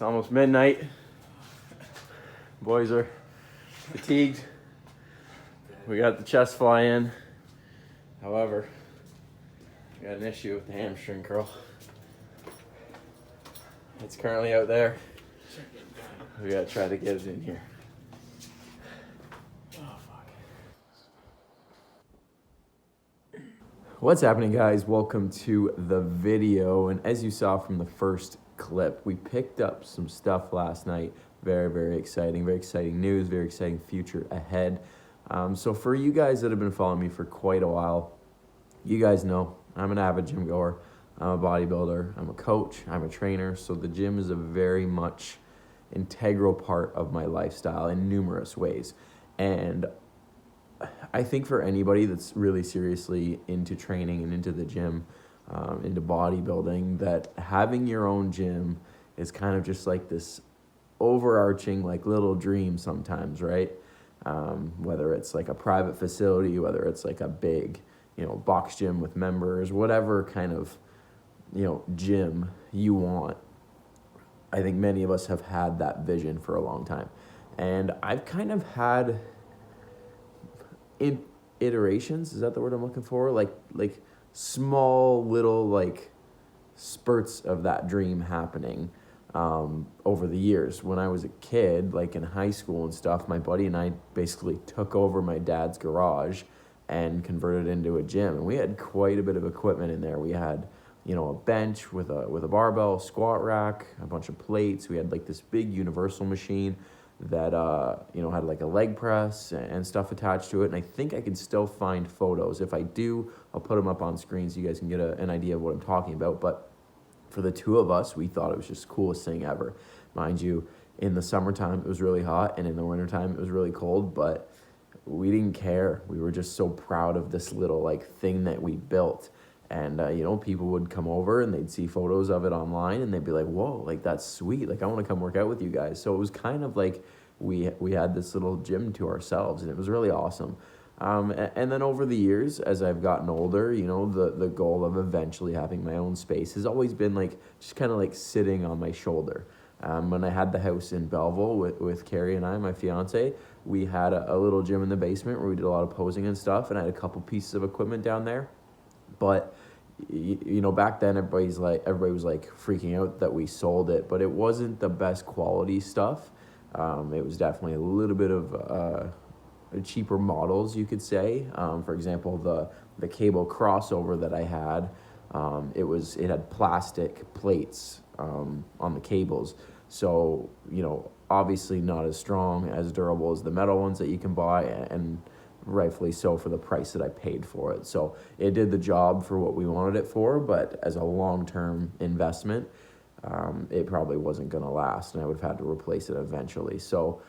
It's almost midnight. Boys are fatigued. We got the chest fly in. However, we got an issue with the hamstring curl. It's currently out there. We gotta try to get it in here. What's happening, guys? Welcome to the video. And as you saw from the first clip, we picked up some stuff last night. Very exciting news, very exciting future ahead. So for you guys that have been following me for quite a while, you guys know I'm an avid gym goer. I'm a bodybuilder, I'm a coach, I'm a trainer. So the gym is a very much integral part of my lifestyle in numerous ways. And I think for anybody that's really seriously into training and into the gym, into bodybuilding, that having your own gym is kind of just like this overarching like little dream sometimes, right? Whether it's like a private facility, whether it's like a big, box gym with members, whatever kind of, gym you want. I think many of us have had that vision for a long time. And I've kind of had iterations, is that the word I'm looking for? Like small little like spurts of that dream happening over the years. When I was a kid, like in high school and stuff, my buddy and I basically took over my dad's garage and converted it into a gym. And we had quite a bit of equipment in there. We had, a bench with a barbell, squat rack, a bunch of plates. We had like this big universal machine that had like a leg press and stuff attached to it. And I think I can still find photos. If I do, I'll put them up on screen so you guys can get an idea of what I'm talking about. But for the two of us, we thought it was just the coolest thing ever. Mind you, in the summertime, it was really hot, and in the wintertime, it was really cold, but we didn't care. We were just so proud of this little like thing that we built. And, people would come over and they'd see photos of it online and they'd be like, whoa, like that's sweet. Like I want to come work out with you guys. So it was kind of like we had this little gym to ourselves, and it was really awesome. And then over the years, as I've gotten older, the goal of eventually having my own space has always been like just kind of like sitting on my shoulder. When I had the house in Belleville with Carrie and I, my fiance, we had a little gym in the basement where we did a lot of posing and stuff, and I had a couple pieces of equipment down there. But back then everybody was like freaking out that we sold it, but it wasn't the best quality stuff. It was definitely a little bit of cheaper models, you could say. For example, the cable crossover that I had, it had plastic plates on the cables, so obviously not as strong, as durable as the metal ones that you can buy, and rightfully so for the price that I paid for it. So it did the job for what we wanted it for, but as a long-term investment, it probably wasn't going to last, and I would have had to replace it eventually. So,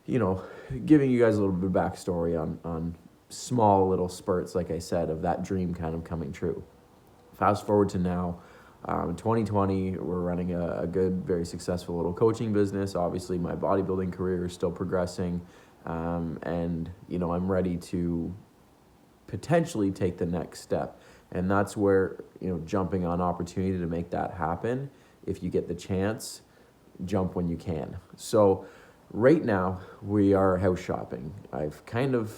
giving you guys a little bit of backstory on small little spurts, like I said, of that dream kind of coming true. Fast forward to now, 2020, we're running a good, very successful little coaching business. Obviously, my bodybuilding career is still progressing. And I'm ready to potentially take the next step. And that's where, jumping on opportunity to make that happen. If you get the chance, jump when you can. So right now we are house shopping. I've kind of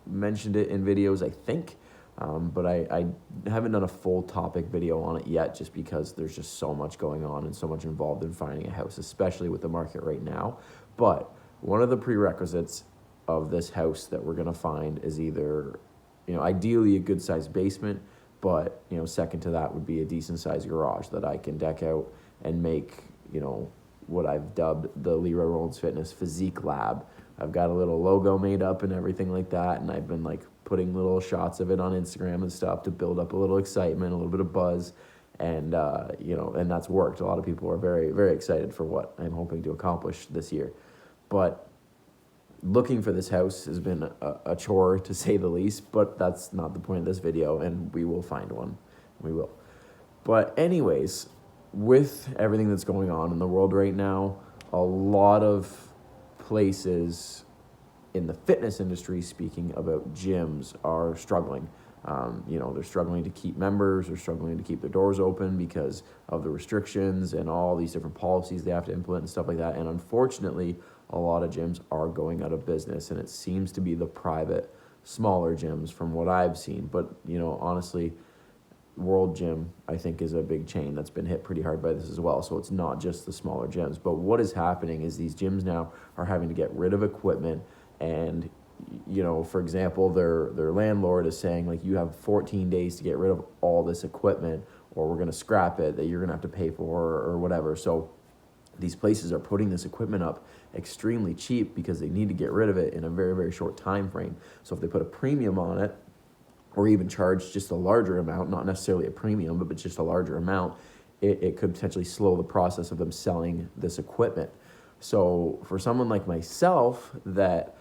mentioned it in videos, I think, but I haven't done a full topic video on it yet, just because there's just so much going on and so much involved in finding a house, especially with the market right now. But one of the prerequisites of this house that we're going to find is either, ideally a good sized basement, but, second to that would be a decent sized garage that I can deck out and make, what I've dubbed the Leroy Rollins Fitness Physique Lab. I've got a little logo made up and everything like that, and I've been like putting little shots of it on Instagram and stuff to build up a little excitement, a little bit of buzz, and, and that's worked. A lot of people are very excited for what I'm hoping to accomplish this year. But looking for this house has been a chore, to say the least, but that's not the point of this video, and we will find one. We will. But anyways, with everything that's going on in the world right now, a lot of places in the fitness industry, speaking about gyms, are struggling. They're struggling to keep members, they're struggling to keep their doors open because of the restrictions and all these different policies they have to implement and stuff like that. And unfortunately, a lot of gyms are going out of business, and it seems to be the private, smaller gyms from what I've seen. But, honestly, World Gym, I think, is a big chain that's been hit pretty hard by this as well. So it's not just the smaller gyms. But what is happening is these gyms now are having to get rid of equipment, and for example, their landlord is saying, like, you have 14 days to get rid of all this equipment, or we're going to scrap it that you're going to have to pay for, or whatever. So these places are putting this equipment up extremely cheap because they need to get rid of it in a very, very short time frame. So if they put a premium on it, or even charge just a larger amount, not necessarily a premium, but just a larger amount, it could potentially slow the process of them selling this equipment. So for someone like myself that,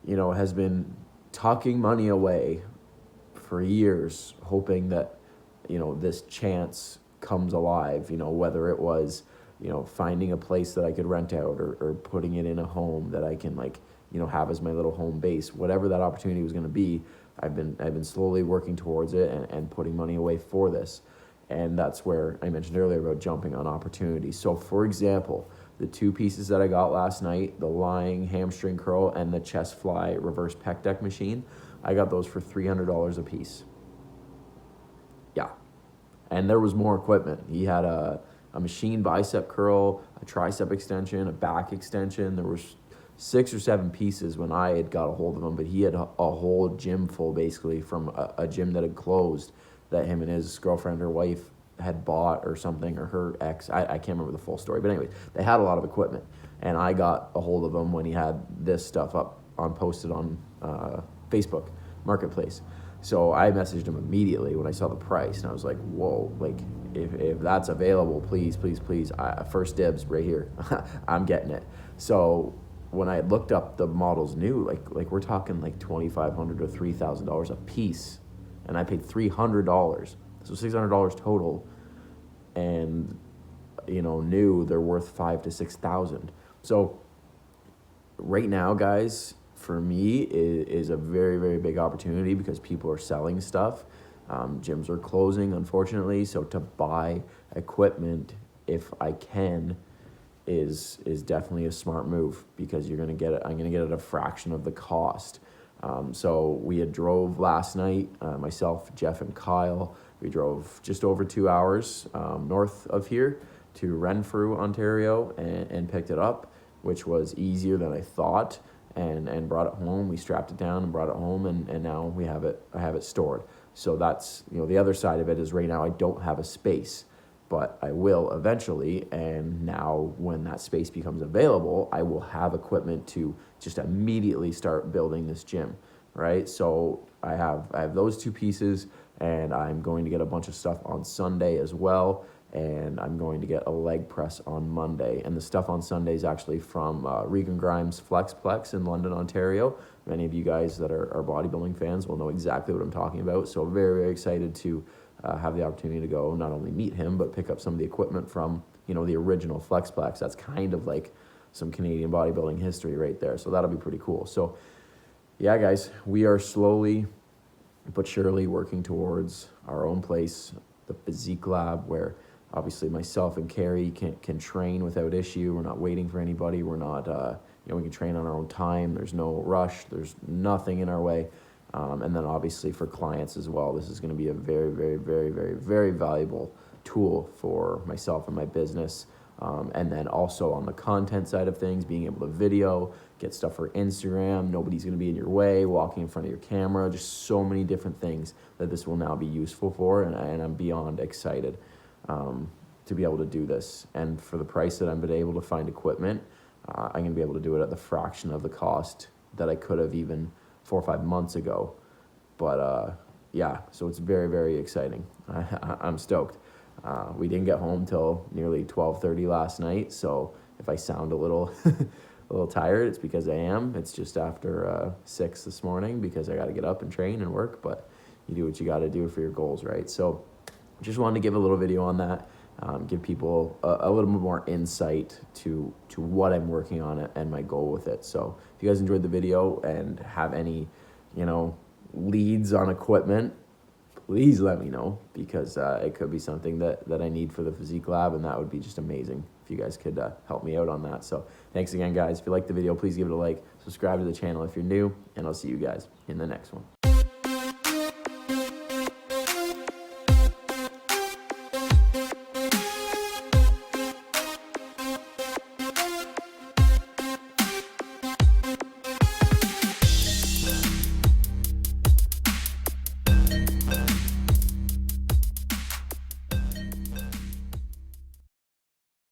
has been tucking money away for years, hoping that, this chance comes alive, whether it was, finding a place that I could rent out, or putting it in a home that I can, have as my little home base, whatever that opportunity was going to be. I've been slowly working towards it and putting money away for this. And that's where I mentioned earlier about jumping on opportunities. So for example, the two pieces that I got last night, the lying hamstring curl and the chest fly reverse pec deck machine, I got those for $300 a piece. Yeah. And there was more equipment. He had a machine bicep curl, a tricep extension, a back extension. There was 6 or 7 pieces when I had got a hold of him, but he had a whole gym full, basically, from a gym that had closed, that him and his girlfriend or wife had bought or something, or her ex. I can't remember the full story, but anyway, they had a lot of equipment, and I got a hold of him when he had this stuff posted on Facebook Marketplace. So I messaged him immediately when I saw the price, and I was like, whoa, like, if that's available, please, please, please, first dibs right here. I'm getting it. So when I looked up the models new, like we're talking like $2,500 to $3,000 a piece, and I paid $300, so $600 total, and new, they're worth $5,000 to $6,000. So right now, guys, for me, is a very, very big opportunity because people are selling stuff. Gyms are closing, unfortunately, so to buy equipment, if I can, is definitely a smart move, because I'm gonna get it at a fraction of the cost. So we had drove last night, myself, Jeff, and Kyle. We drove just over 2 hours north of here to Renfrew, Ontario, and picked it up, which was easier than I thought, and brought it home. We strapped it down and brought it home, and now I have it stored. So that's, the other side of it is right now I don't have a space, but I will eventually. And now when that space becomes available, I will have equipment to just immediately start building this gym, right? So I have those two pieces, and I'm going to get a bunch of stuff on Sunday as well. And I'm going to get a leg press on Monday. And the stuff on Sunday is actually from Regan Grimes Flexplex in London, Ontario. Many of you guys that are bodybuilding fans will know exactly what I'm talking about. So very, very excited to have the opportunity to go not only meet him, but pick up some of the equipment from, the original Flexplex. That's kind of like some Canadian bodybuilding history right there. So that'll be pretty cool. So yeah, guys, we are slowly but surely working towards our own place, the Physique Lab, where obviously myself and Carrie can train without issue. We're not waiting for anybody. We're not, we can train on our own time. There's no rush. There's nothing in our way. And then obviously for clients as well, this is going to be a very, very, very, very, very valuable tool for myself and my business. And then also on the content side of things, being able to video, get stuff for Instagram. Nobody's going to be in your way, walking in front of your camera. Just so many different things that this will now be useful for. And I'm beyond excited to be able to do this. And for the price that I've been able to find equipment, I'm going to be able to do it at the fraction of the cost that I could have even 4 or 5 months ago. But yeah, so it's very, very exciting. I'm stoked. We didn't get home till nearly 12:30 last night, so if I sound a little a little tired, it's because I am. It's just after 6 this morning, because I got to get up and train and work, but you do what you got to do for your goals, right? So just wanted to give a little video on that, give people a little bit more insight to what I'm working on and my goal with it. So if you guys enjoyed the video and have any, leads on equipment, please let me know, because it could be something that I need for the Physique Lab, and that would be just amazing if you guys could help me out on that. So thanks again, guys. If you liked the video, please give it a like, subscribe to the channel if you're new, and I'll see you guys in the next one.